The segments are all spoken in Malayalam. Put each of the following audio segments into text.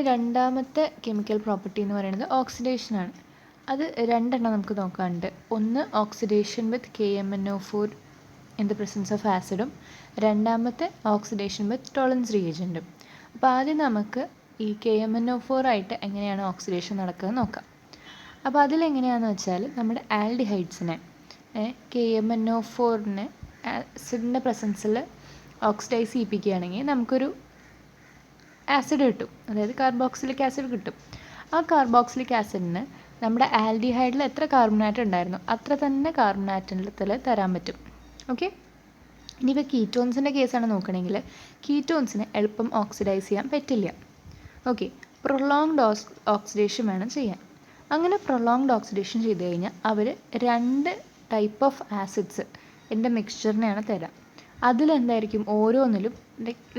രണ്ടാമത്തെ കെമിക്കൽ പ്രോപ്പർട്ടി എന്ന് പറയുന്നത് ഓക്സിഡേഷനാണ്. അത് രണ്ടെണ്ണം നമുക്ക് നോക്കാനുണ്ട്. ഒന്ന് oxidation with KMnO4 in the presence of ആസിഡും രണ്ടാമത്തെ ഓക്സിഡേഷൻ വിത്ത് ടോളറൻസ് റിയേജൻറ്റും. അപ്പോൾ ആദ്യം നമുക്ക് ഈ KMnO4 ആയിട്ട് എങ്ങനെയാണ് ഓക്സിഡേഷൻ നടക്കുന്നത് നോക്കാം. അപ്പോൾ അതിലെങ്ങനെയാണെന്ന് വെച്ചാൽ നമ്മുടെ ആൽഡിഹൈഡ്സിനെ KMnO4നെ ആസിഡിൻ്റെ പ്രസൻസിൽ ഓക്സിഡൈസ് ചെയ്യിപ്പിക്കുകയാണെങ്കിൽ നമുക്കൊരു ആസിഡ് കിട്ടും, അതായത് കാർബോക്സിലിക് ആസിഡ് കിട്ടും. ആ കാർബോക്സിലിക് ആസിഡിന് നമ്മുടെ ആൽഡിഹൈഡിൽ എത്ര കാർബൺ ആറ്റം ഉണ്ടായിരുന്നു അത്ര തന്നെ കാർബൺ ആറ്റത്തിൽ തരാൻ പറ്റും. ഓക്കെ, ഇനിയിപ്പോൾ കീറ്റോൺസിൻ്റെ കേസാണ് നോക്കണമെങ്കിൽ കീറ്റോൺസിന് എളുപ്പം ഓക്സിഡൈസ് ചെയ്യാൻ പറ്റില്ല. ഓക്കെ, പ്രൊലോങ്ഡ് ഓക്സിഡേഷൻ വേണം ചെയ്യാൻ. അങ്ങനെ പ്രൊലോങ്ഡ് ഓക്സിഡേഷൻ ചെയ്ത് കഴിഞ്ഞാൽ അവർ രണ്ട് ടൈപ്പ് ഓഫ് ആസിഡ്സ് എൻ്റെ മിക്സ്ചറിനെയാണ് തരാം. അതിലെന്തായിരിക്കും ഓരോന്നിലും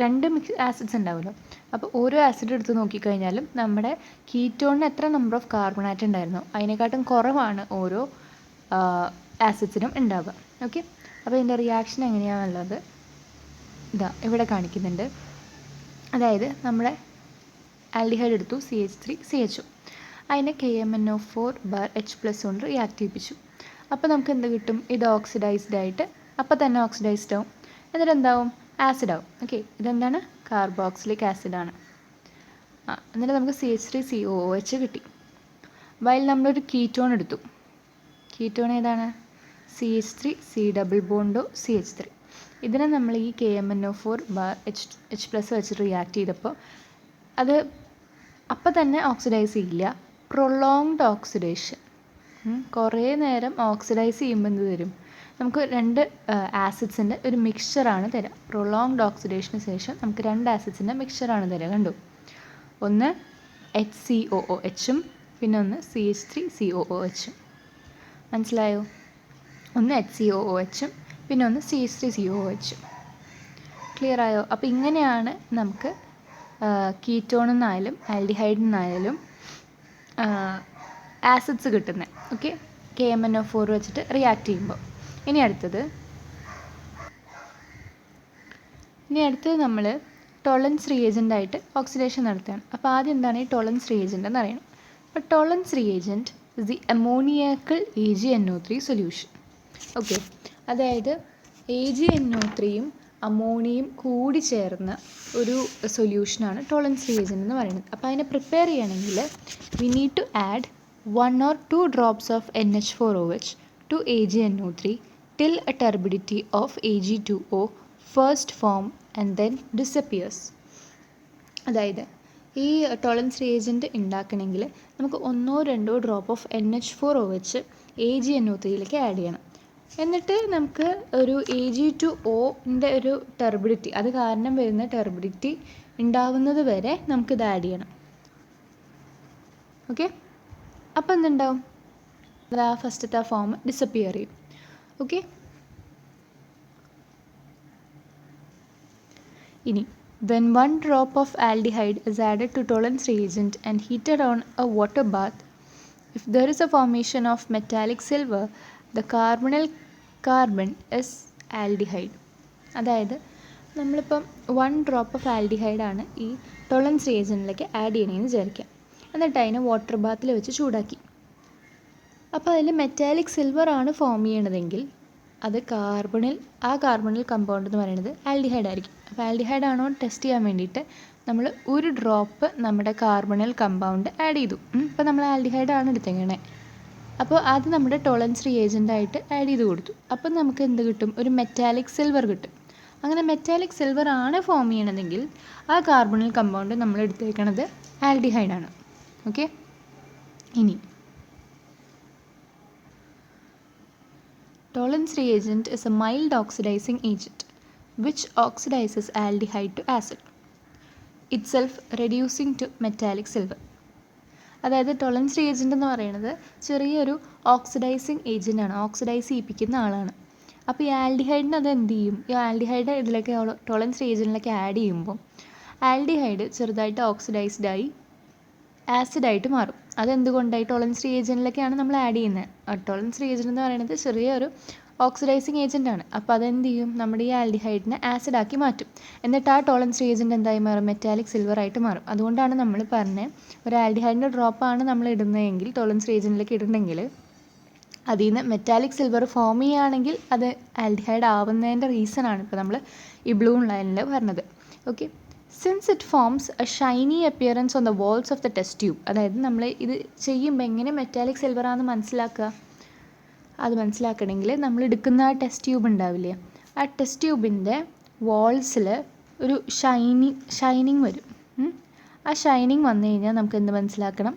രണ്ട് ആസിഡ്സ് ഉണ്ടാവുമല്ലോ. അപ്പോൾ ഓരോ ആസിഡ് എടുത്ത് നോക്കിക്കഴിഞ്ഞാലും നമ്മുടെ കീറ്റോണിന് എത്ര നമ്പർ ഓഫ് കാർബൺ ആറ്റം ഉണ്ടായിരുന്നോ അതിനെക്കാട്ടും കുറവാണ് ഓരോ ആസിഡ്സിനും ഉണ്ടാവുക. ഓക്കെ, അപ്പോൾ ഇതിൻ്റെ റിയാക്ഷൻ എങ്ങനെയാണെന്നുള്ളത് ഇതാ ഇവിടെ കാണിക്കുന്നുണ്ട്. അതായത് നമ്മുടെ ആൽഡിഹൈഡ് എടുത്തു CH3CHO, അതിനെ KMnO4/H+ കൊണ്ട് റിയാക്ട് ചെയ്യിപ്പിച്ചു. അപ്പോൾ നമുക്ക് എന്ത് കിട്ടും? ഇത് ഓക്സിഡൈസ്ഡ് ആയിട്ട് അപ്പോൾ തന്നെ ഓക്സിഡൈസ്ഡ് ആവും, എന്നിട്ട് എന്താവും? ആസിഡാവും. ഓക്കെ, ഇതെന്താണ്? കാർബോക്സിലിക് ആസിഡാണ്. എന്നിട്ട് നമുക്ക് CH3COOH കിട്ടി. വൈൽ നമ്മളൊരു കീറ്റോൺ എടുത്തു. കീറ്റോൺ ഏതാണ്? CH3C+CH3. ഇതിനെ നമ്മൾ ഈ KMnO4/H+ വെച്ച് റിയാക്ട് ചെയ്തപ്പോൾ അത് അപ്പം തന്നെ ഓക്സിഡൈസ് ചെയ്യില്ല. പ്രൊലോങ്ഡ് ഓക്സിഡേഷൻ, കുറേ നേരം ഓക്സിഡൈസ് ചെയ്യുമ്പോൾ എന്ത് തരും? നമുക്ക് രണ്ട് ആസിഡ്സിൻ്റെ ഒരു മിക്സ്ചറാണ് തരിക. പ്രൊലോങ്ഡ് ഓക്സിഡേഷന് ശേഷം നമുക്ക് രണ്ട് ആസിഡ്സിൻ്റെ മിക്സ്ചറാണ് തരിക. കണ്ടു? ഒന്ന് HCOOHും പിന്നെ ഒന്ന് CH3COOHും. മനസ്സിലായോ? ഒന്ന് HCOOHും പിന്നെ ഒന്ന് CH3COOHും. ക്ലിയർ ആയോ? അപ്പോൾ ഇങ്ങനെയാണ് നമുക്ക് കീറ്റോണിൽ നിന്നായാലും ആൽഡിഹൈഡിൽ നിന്നായാലും ആസിഡ്സ് കിട്ടുന്നത്. ഓക്കെ, KMnO4 വെച്ചിട്ട് റിയാക്ട് ചെയ്യുമ്പോൾ. ഇനി അടുത്തത് നമ്മൾ ടോളറൻസ് റിയേജൻ്റായിട്ട് ഓക്സിഡേഷൻ നടത്തുകയാണ്. അപ്പോൾ ആദ്യം എന്താണ് ഈ ടോളറൻസ് റിയേജൻ്റ് എന്ന് അറിയണം. അപ്പോൾ tolerance reagent is the ammoniacal AgNO3 solution. Okay, അതായത് AgNO3യും അമോണിയയും കൂടി ചേർന്ന ഒരു സൊല്യൂഷനാണ് ടോളറൻസ് റിയേജൻ്റ് എന്ന് പറയുന്നത്. അപ്പോൾ അതിനെ പ്രിപ്പയർ ചെയ്യണമെങ്കിൽ we need to add 1 or 2 drops of NH4OH to AgNO3 till a turbidity of Ag2O first form and then disappears. അതായത് ഈ ടോളറൻസ് റിയേജൻറ്റ് ഉണ്ടാക്കണമെങ്കിൽ നമുക്ക് 1-2 ഡ്രോപ്പ് ഓഫ് NH4OH AgNO3യിലേക്ക് ആഡ് ചെയ്യണം. എന്നിട്ട് നമുക്ക് ഒരു Ag2Oൻ്റെ ഒരു ടെർബിഡിറ്റി, അത് കാരണം വരുന്ന ടെർബിഡിറ്റി ഉണ്ടാവുന്നത് വരെ നമുക്കിത് ആഡ് ചെയ്യണം. ഓക്കെ, അപ്പോൾ എന്തുണ്ടാവും? ആ ഫസ്റ്റത്തെ ഫോം ഡിസപ്പിയർ ചെയ്യും. ഓക്കെ, ഇനി when 1 drop of aldehyde is added to tolerance reagent and heated on a water bath, if there is a formation of metallic silver, the carbonyl carbon is aldehyde. അതായത് നമ്മളിപ്പം 1 ഡ്രോപ്പ് ഓഫ് ആൽഡിഹൈഡാണ് ഈ ടോളറൻസ് റിയേജൻറ്റിലേക്ക് ആഡ് ചെയ്യണമെന്ന് വിചാരിക്കാം. എന്നിട്ട് അതിനെ വാട്ടർ ബാത്തിൽ വെച്ച് ചൂടാക്കി. അപ്പോൾ അതിൽ മെറ്റാലിക് സിൽവർ ആണ് ഫോം ചെയ്യണതെങ്കിൽ അത് ആ കാർബണിൽ കമ്പൗണ്ട് എന്ന് പറയുന്നത് ആൽഡിഹൈഡ് ആയിരിക്കും. അപ്പോൾ ആൽഡിഹൈഡ് ആണോ ടെസ്റ്റ് ചെയ്യാൻ വേണ്ടിയിട്ട് നമ്മൾ ഒരു ഡ്രോപ്പ് നമ്മുടെ കാർബണിൽ കമ്പൗണ്ട് ആഡ് ചെയ്തു. ഇപ്പോൾ നമ്മൾ ആൽഡിഹൈഡ് ആണ് എടുത്തേക്കണേ. അപ്പോൾ അത് നമ്മുടെ ടോളറൻസ് റിയേജൻ്റായിട്ട് ആഡ് ചെയ്ത് കൊടുത്തു. അപ്പം നമുക്ക് എന്ത് കിട്ടും? ഒരു മെറ്റാലിക് സിൽവർ കിട്ടും. അങ്ങനെ മെറ്റാലിക് സിൽവർ ആണ് ഫോം ചെയ്യണതെങ്കിൽ ആ കാർബണിൽ കമ്പൗണ്ട് നമ്മൾ എടുത്തേക്കണത് ആൽഡിഹൈഡാണ്. ഓക്കെ, ഇനി tolerance reagent is a mild oxidizing agent which oxidizes aldehyde to acid, itself reducing to metallic silver. അതായത് ടോളറൻസ് റിയേജൻ്റ് എന്ന് പറയുന്നത് ചെറിയൊരു ഓക്സിഡൈസിങ് ഏജൻ്റാണ്, ഓക്സിഡൈസ് ചെയ്യിപ്പിക്കുന്ന ആളാണ്. അപ്പോൾ ഈ ആൽഡിഹൈഡിന് അത് എന്ത് ചെയ്യും? ഈ ആൽഡിഹൈഡ് ഇതിലേക്ക് ടോളറൻസ് റിയേജൻറ്റിലേക്ക് ആഡ് ചെയ്യുമ്പോൾ ആൽഡിഹൈഡ് ചെറുതായിട്ട് ഓക്സിഡൈസ്ഡായി ആസിഡായിട്ട് മാറും. അതെന്തുകൊണ്ടായി? ടോളറൻസ് റിയേജൻറ്റിലേക്കാണ് നമ്മൾ ആഡ് ചെയ്യുന്നത്. ടോളറൻസ് റിയേജൻ്റ് എന്ന് പറയുന്നത് ചെറിയൊരു ഓക്സിഡൈസിങ് ഏജൻ്റ് ആണ്. അപ്പോൾ അതെന്ത് ചെയ്യും, നമ്മുടെ ഈ ആൽഡിഹൈഡിനെ ആസിഡാക്കി മാറ്റും. എന്നിട്ട് ആ ടോളറൻസ് റിയേജൻ്റ് എന്തായി മാറും, മെറ്റാലിക് സിൽവർ ആയിട്ട് മാറും. അതുകൊണ്ടാണ് നമ്മൾ പറഞ്ഞത് ഒരു ആൽഡിഹൈഡിൻ്റെ ഡ്രോപ്പാണ് നമ്മൾ ഇടുന്നതെങ്കിൽ, ടോളറൻസ് റിയേജൻറ്റിലേക്ക് ഇടുന്നെങ്കിൽ അതിൽ നിന്ന് മെറ്റാലിക് സിൽവർ ഫോം ചെയ്യുകയാണെങ്കിൽ അത് ആൽഡിഹൈഡ് ആവുന്നതിൻ്റെ റീസണാണ് ഇപ്പോൾ നമ്മൾ ഈ ബ്ലൂ ലൈനിൽ പറഞ്ഞത്. Okay, since it forms a shiny appearance on the walls of the test tube. അതായത് നമ്മൾ ഇത് ചെയ്യുമ്പോൾ എങ്ങനെ മെറ്റാലിക് സിൽവർ ആണെന്ന് മനസ്സിലാക്കുക, അത് മനസ്സിലാക്കണമെങ്കിൽ നമ്മൾ എടുക്കുന്ന ആ ടെസ്റ്റ് ട്യൂബ് ഉണ്ടാവില്ലേ, ആ ടെസ്റ്റ് ട്യൂബിൻ്റെ വാൾസിൽ ഒരു ഷൈനിങ് വരും. ആ ഷൈനിങ് വന്നു കഴിഞ്ഞാൽ നമുക്ക് എന്ത് മനസ്സിലാക്കണം,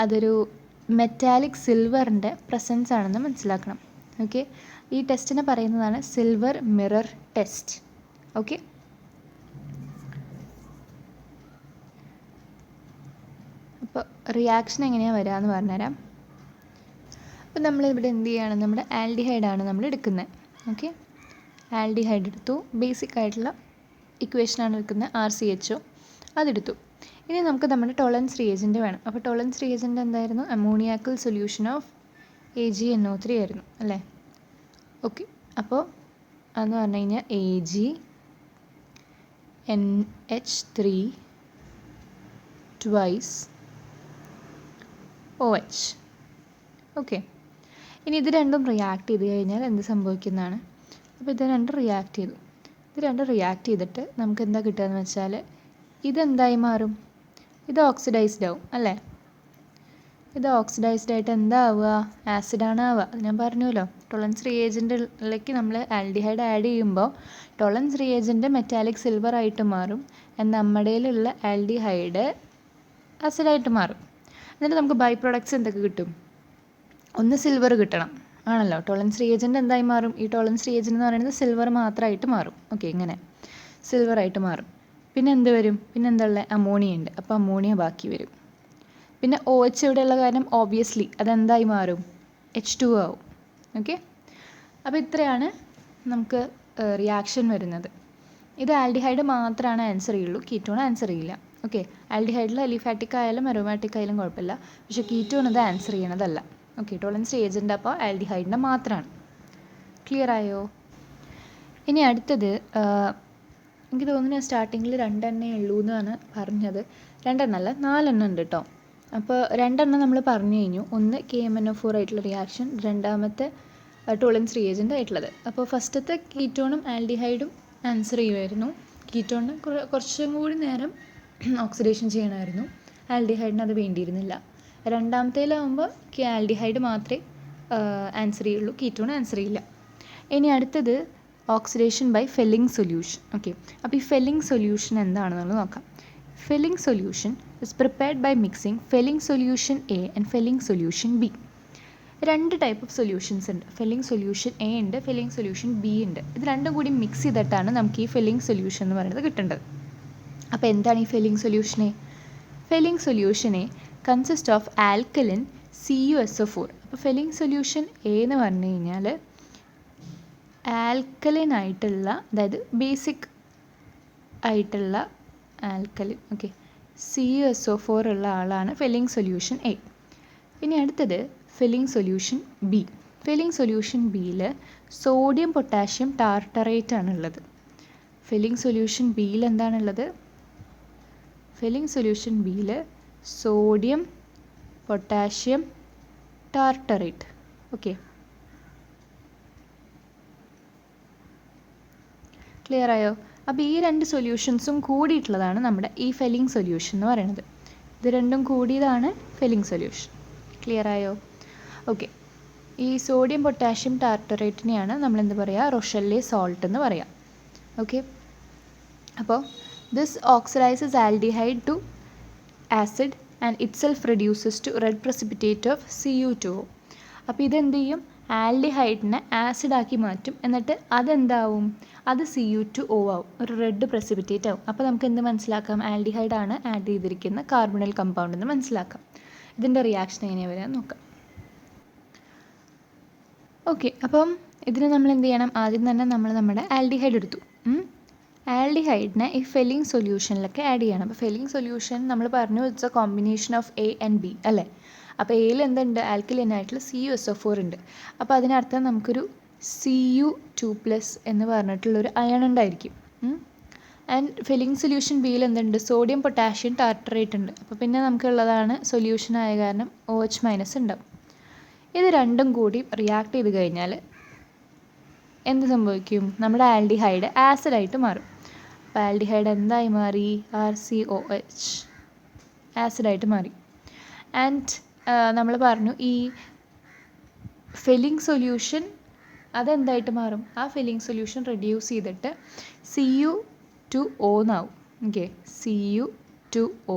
അതൊരു മെറ്റാലിക് സിൽവറിൻ്റെ പ്രസൻസ് ആണെന്ന് മനസ്സിലാക്കണം. ഓക്കെ, ഈ ടെസ്റ്റിനെ പറയുന്നതാണ് സിൽവർ മിറർ ടെസ്റ്റ്. ഓക്കെ, അപ്പോൾ റിയാക്ഷൻ എങ്ങനെയാണ് വരിക എന്ന് പറഞ്ഞുതരാം. അപ്പോൾ നമ്മളിവിടെ എന്ത് ചെയ്യുകയാണ്, നമ്മുടെ ആൽഡിഹൈഡാണ് നമ്മൾ എടുക്കുന്നത്. ഓക്കെ, ആൽഡിഹൈഡ് എടുത്തു, ബേസിക് ആയിട്ടുള്ള ഇക്വേഷനാണ് എടുക്കുന്നത്, RCHO അതെടുത്തു. ഇനി നമുക്ക് നമ്മുടെ ടോളറൻസ് റിയേജൻ്റ് വേണം. അപ്പോൾ ടോളറൻസ് റിയേജൻ്റ് എന്തായിരുന്നു, അമോണിയാക്കൽ സൊല്യൂഷൻ ഓഫ് AgNO3 ആയിരുന്നു അല്ലേ. ഓക്കെ, അപ്പോൾ അതെന്ന് പറഞ്ഞു കഴിഞ്ഞാൽ AgNH3 twice OH. ഓക്കെ, ഇനി ഇത് രണ്ടും റിയാക്ട് ചെയ്ത് കഴിഞ്ഞാൽ എന്ത് സംഭവിക്കുന്നതാണ്. അപ്പോൾ ഇത് രണ്ടും റിയാക്ട് ചെയ്തു. ഇത് രണ്ടും റിയാക്ട് ചെയ്തിട്ട് നമുക്ക് എന്താ കിട്ടുകയെന്ന് വെച്ചാൽ ഇതെന്തായി മാറും, ഇത് ഓക്സിഡൈസ്ഡ് ആവും അല്ലേ. ഇത് ഓക്സിഡൈസ്ഡ് ആയിട്ട് എന്താ ആവുക, ആസിഡാണ് ആവുക. അത് ഞാൻ പറഞ്ഞല്ലോ, ടോളറൻസ് റിയേജൻറ്റിലേക്ക് നമ്മൾ ആൽഡിഹൈഡ് ആഡ് ചെയ്യുമ്പോൾ ടോളറൻസ് റിയേജൻറ്റ് മെറ്റാലിക് സിൽവർ ആയിട്ട് മാറും, നമ്മുടെ കയ്യിലുള്ള ആൽഡിഹൈഡ് ആസിഡായിട്ട് മാറും. എന്നിട്ട് നമുക്ക് ബൈ പ്രൊഡക്ട്സ് എന്തൊക്കെ കിട്ടും, ഒന്ന് സിൽവർ കിട്ടണം ആണല്ലോ. ടോളറൻസ് റിയേജൻറ്റ് എന്തായി മാറും, ഈ ടോളറൻസ് റിയേജൻറ്റ് എന്ന് പറയുന്നത് സിൽവർ മാത്രമായിട്ട് മാറും. ഓക്കെ, ഇങ്ങനെ സിൽവറായിട്ട് മാറും. പിന്നെ എന്ത് വരും, പിന്നെ എന്താ ഉള്ളത്, അമോണിയ ഉണ്ട്. അപ്പോൾ അമോണിയ ബാക്കി വരും. പിന്നെ OH ഇവിടെയുള്ള കാരണം ഓബിയസ്ലി അതെന്തായി മാറും, H2O ആവും. ഓക്കെ, അപ്പോൾ ഇത്രയാണ് നമുക്ക് റിയാക്ഷൻ വരുന്നത്. ഇത് ആൽഡിഹൈഡ് മാത്രമാണ് ആൻസർ ചെയ്യുള്ളൂ, കീറ്റോൺ ആൻസർ ചെയ്യില്ല. ഓക്കെ, ആൽഡിഹൈഡിൽ അലിഫാറ്റിക് ആയാലും അരോമാറ്റിക് ആയാലും കുഴപ്പമില്ല, പക്ഷേ കീറ്റോൺ ഇത് ആൻസർ ചെയ്യണതല്ല. ഓക്കെ, ടോളറൻസ് റിയേജൻ്റ് അപ്പോൾ ആൽഡിഹൈഡിൻ്റെ മാത്രമാണ്. ക്ലിയർ ആയോ? ഇനി അടുത്തത് എനിക്ക് തോന്നുന്നു സ്റ്റാർട്ടിങ്ങിൽ 2 എണ്ണേ ഉള്ളൂ എന്നാണ് പറഞ്ഞത്. 2 എണ്ണമല്ല, 4 എണ്ണം ഉണ്ട് കേട്ടോ. അപ്പോൾ 2 എണ്ണം നമ്മൾ പറഞ്ഞു കഴിഞ്ഞു. ഒന്ന് KMnO4 ആയിട്ടുള്ള റിയാക്ഷൻ, രണ്ടാമത്തെ ടോളറൻസ് റിയേജൻ്റ് ആയിട്ടുള്ളത്. അപ്പോൾ ഫസ്റ്റത്തെ കീറ്റോണും ആൽഡിഹൈഡും ആൻസർ ചെയ്യുമായിരുന്നു. കീറ്റോണിന് കുറച്ചും കൂടി നേരം ഓക്സിഡേഷൻ ചെയ്യണമായിരുന്നു, ആൽഡിഹൈഡിന് അത് വേണ്ടിയിരുന്നില്ല. രണ്ടാമത്തേലാവുമ്പോൾ ആൽഡിഹൈഡ് മാത്രമേ ആൻസർ ചെയ്യുള്ളൂ, കീറ്റോൺ ആൻസർ ചെയ്യില്ല. ഇനി അടുത്തത് oxidation by Fehling solution. Okay, അപ്പോൾ ഈ ഫെല്ലിംഗ് സൊല്യൂഷൻ എന്താണെന്നുള്ളത് നോക്കാം. Fehling solution is prepared by mixing Fehling solution A and Fehling solution B. 2 type of solutions ഉണ്ട്. ഫെല്ലിംഗ് സൊല്യൂഷൻ A ഉണ്ട്, ഫെല്ലിംഗ് സൊല്യൂഷൻ B ഉണ്ട്. ഇത് രണ്ടും കൂടി മിക്സ് ചെയ്തിട്ടാണ് നമുക്ക് ഈ ഫെല്ലിംഗ് സൊല്യൂഷൻ എന്ന് പറയുന്നത് കിട്ടേണ്ടത്. അപ്പോൾ എന്താണ് ഈ Fehling solution A? Felling solution A consist of alkaline CuSO4. അപ്പോൾ ഫെല്ലിംഗ് സൊല്യൂഷൻ A എന്ന് പറഞ്ഞു കഴിഞ്ഞാൽ ആൽക്കലിൻ ആയിട്ടുള്ള, അതായത് ബേസിക് ആയിട്ടുള്ള ആൽക്കലിൻ, ഓക്കെ, CuSO4 ഉള്ള ആളാണ് ഫെല്ലിംഗ് സൊല്യൂഷൻ A. ഇനി അടുത്തത് Fehling solution B. Fehling solution Bയിൽ സോഡിയം പൊട്ടാഷ്യം ടാർട്ടറേറ്റ് ആണുള്ളത്. ഫെല്ലിംഗ് സൊല്യൂഷൻ Bയിൽ എന്താണുള്ളത്, ഫെല്ലിംഗ് സൊല്യൂഷൻ Bയിൽ sodium potassium tartrate. Okay, clear ആയോ? അപ്പോൾ ഈ 2 സൊല്യൂഷൻസും കൂടിയിട്ടുള്ളതാണ് നമ്മുടെ ഈ ഫെല്ലിംഗ് സൊല്യൂഷൻ എന്ന് പറയുന്നത്. ഇത് രണ്ടും കൂടിയതാണ് ഫെല്ലിംഗ് സൊല്യൂഷൻ. ക്ലിയർ ആയോ? ഓക്കെ, ഈ സോഡിയം പൊട്ടാഷ്യം ടാർട്ടറേറ്റിനെയാണ് നമ്മൾ എന്ത് പറയുക, റൊഷെല്ലെ സോൾട്ട് എന്ന് പറയാം. ഓക്കെ, അപ്പോൾ this oxidises aldehyde to acid and itself reduces to red precipitate of Cu2O. അപ്പോൾ ഇതെന്ത് ചെയ്യും, ആൽഡിഹൈഡിനെ ആസിഡാക്കി മാറ്റും. എന്നിട്ട് അതെന്താവും, അത് Cu2O ആവും, ഒരു റെഡ് പ്രസിപ്പിറ്റേറ്റ് ആവും. അപ്പോൾ നമുക്ക് എന്ത് മനസ്സിലാക്കാം, ആൽഡിഹൈഡാണ് ആഡ് ചെയ്തിരിക്കുന്ന കാർബണൽ കമ്പൗണ്ട് എന്ന് മനസ്സിലാക്കാം. ഇതിൻ്റെ റിയാക്ഷൻ എങ്ങനെയാണ് വരിക നോക്കാം. ഓക്കെ, അപ്പം ഇതിന് നമ്മൾ എന്ത് ചെയ്യണം, ആദ്യം തന്നെ നമ്മൾ നമ്മുടെ ആൽഡിഹൈഡ് എടുത്തു. ആൽഡിഹൈഡിനെ ഈ ഫെല്ലിംഗ് സൊല്യൂഷനിലൊക്കെ ആഡ് ചെയ്യണം. അപ്പോൾ ഫെല്ലിംഗ് സൊല്യൂഷൻ നമ്മൾ പറഞ്ഞു, it's A combination of A and B അല്ലേ. അപ്പോൾ എയിൽ എന്തുണ്ട്, ആൽക്കലിൻ ആയിട്ടുള്ള CuSO4 ഉണ്ട്. അപ്പോൾ അതിനർത്ഥം നമുക്കൊരു Cu2+ എന്ന് പറഞ്ഞിട്ടുള്ളൊരു അയൺ ഉണ്ടായിരിക്കും. ആൻഡ് ഫില്ലിംഗ് സൊല്യൂഷൻ ബിയിൽ എന്തുണ്ട്? സോഡിയം പൊട്ടാഷ്യം ടാർട്ടറേറ്റ് ഉണ്ട്. അപ്പോൾ പിന്നെ നമുക്കുള്ളതാണ് സൊല്യൂഷനായ കാരണം OH- ഉണ്ടാവും. ഇത് രണ്ടും കൂടി റിയാക്ട് ചെയ്ത് കഴിഞ്ഞാൽ എന്ത് സംഭവിക്കും? നമ്മുടെ ആൽഡിഹൈഡ് ആസിഡായിട്ട് മാറും. അപ്പോൾ ആൽഡിഹൈഡ് എന്തായി മാറി? RCOH ആസിഡായിട്ട് മാറി. ആൻഡ് നമ്മൾ പറഞ്ഞു ഈ ഫില്ലിംഗ് സൊല്യൂഷൻ അതെന്തായിട്ട് മാറും? ആ ഫില്ലിംഗ് സൊല്യൂഷൻ റെഡ്യൂസ് ചെയ്തിട്ട് Cu2O എന്നാവും. Okay, Cu2O.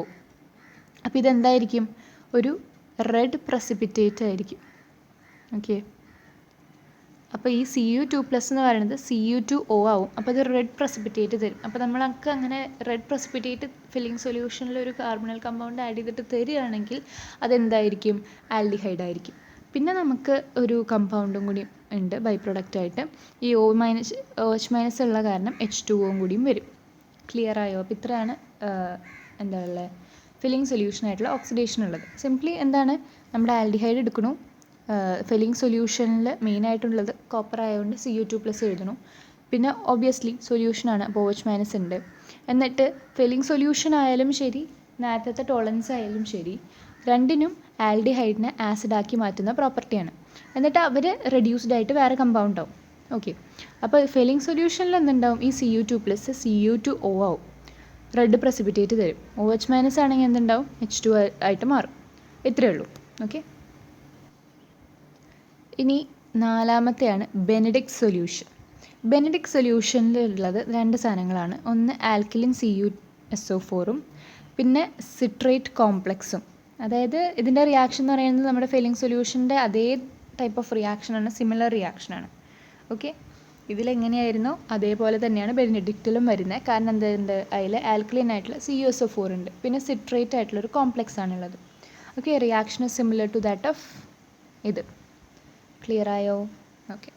അപ്പോൾ ഇതെന്തായിരിക്കും? ഒരു റെഡ് പ്രസിപ്പിറ്റേറ്റ് ആയിരിക്കും. ഓക്കെ, അപ്പോൾ ഈ Cu2+ എന്ന് പറയുന്നത് Cu2O ആവും. അപ്പോൾ ഇത് റെഡ് പ്രസിപ്പിറ്റേറ്റ് തരും. അപ്പോൾ നമ്മളൊക്കെ അങ്ങനെ റെഡ് പ്രസിപ്പിറ്റേറ്റ് ഫില്ലിംഗ് സൊല്യൂഷനിൽ ഒരു കാർബണൽ കമ്പൗണ്ട് ആഡ് ചെയ്തിട്ട് തരികയാണെങ്കിൽ അതെന്തായിരിക്കും? ആൽഡിഹൈഡ് ആയിരിക്കും. പിന്നെ നമുക്ക് ഒരു കമ്പൗണ്ടും കൂടി ഉണ്ട് ബൈ പ്രൊഡക്റ്റായിട്ട്. ഈ OH- ഉള്ള കാരണം H2O കൂടിയും വരും. ക്ലിയർ ആയോ? അപ്പോൾ ഇത്രയാണ് എന്താ ഉള്ളത് ഫില്ലിംഗ് സൊല്യൂഷനായിട്ടുള്ള ഓക്സിഡേഷൻ ഉള്ളത്. സിംപ്ലി എന്താണ്? നമ്മുടെ ആൽഡിഹൈഡ് എടുക്കണു, ഫില്ലിംഗ് സൊല്യൂഷനിൽ മെയിനായിട്ടുള്ളത് കോപ്പർ ആയതുകൊണ്ട് Cu2+ എഴുതണം. പിന്നെ ഒബ്വിയസ്ലി സൊല്യൂഷനാണ്, അപ്പോൾ OH- ഉണ്ട്. എന്നിട്ട് ഫില്ലിംഗ് സൊല്യൂഷൻ ആയാലും ശരി, നേരത്തെ ടോളറൻസ് ആയാലും ശരി, രണ്ടിനും ആൽഡിഹൈഡിനെ ആസിഡാക്കി മാറ്റുന്ന പ്രോപ്പർട്ടിയാണ്. എന്നിട്ട് അവർ റെഡ്യൂസ്ഡ് ആയിട്ട് വേറെ കമ്പൗണ്ട് ആവും. ഓക്കെ, അപ്പോൾ ഫില്ലിംഗ് സൊല്യൂഷനിൽ എന്തുണ്ടാവും? ഈ Cu2+ Cu2O ആവും, റെഡ് പ്രസിപ്പിറ്റേറ്റ് തരും. OH- ആണെങ്കിൽ എന്തുണ്ടാവും? H2 ആയിട്ട് മാറും. ഇത്രയേ ഉള്ളൂ. ഓക്കെ, ഇനി നാലാമത്തെയാണ് ബെനഡിക്ട് സൊല്യൂഷൻ. ബെനഡിക്ട് സൊല്യൂഷനിലുള്ളത് രണ്ട് സാധനങ്ങളാണ്. ഒന്ന് ആൽക്കലിൻ CuSO4ഉം പിന്നെ സിട്രേറ്റ് കോംപ്ലക്സും. അതായത് ഇതിൻ്റെ റിയാക്ഷൻ എന്ന് പറയുന്നത് നമ്മുടെ ഫില്ലിംഗ് സൊല്യൂഷൻ്റെ അതേ ടൈപ്പ് ഓഫ് റിയാക്ഷനാണ്, സിമിലർ റിയാക്ഷനാണ്. ഓക്കെ, ഇതിലെങ്ങനെയായിരുന്നോ അതേപോലെ തന്നെയാണ് ബെനഡിക്റ്റിലും വരുന്നത്. കാരണം എന്തുണ്ട്? അതിൽ ആൽക്കലിൻ ആയിട്ടുള്ള CuSO4 ഉണ്ട്, പിന്നെ സിട്രേറ്റ് ആയിട്ടുള്ളൊരു കോംപ്ലക്സ് ആണുള്ളത്. Okay, reaction similar to that of ഇത്. ക്ലിയർ ആയോ? ഓക്കെ.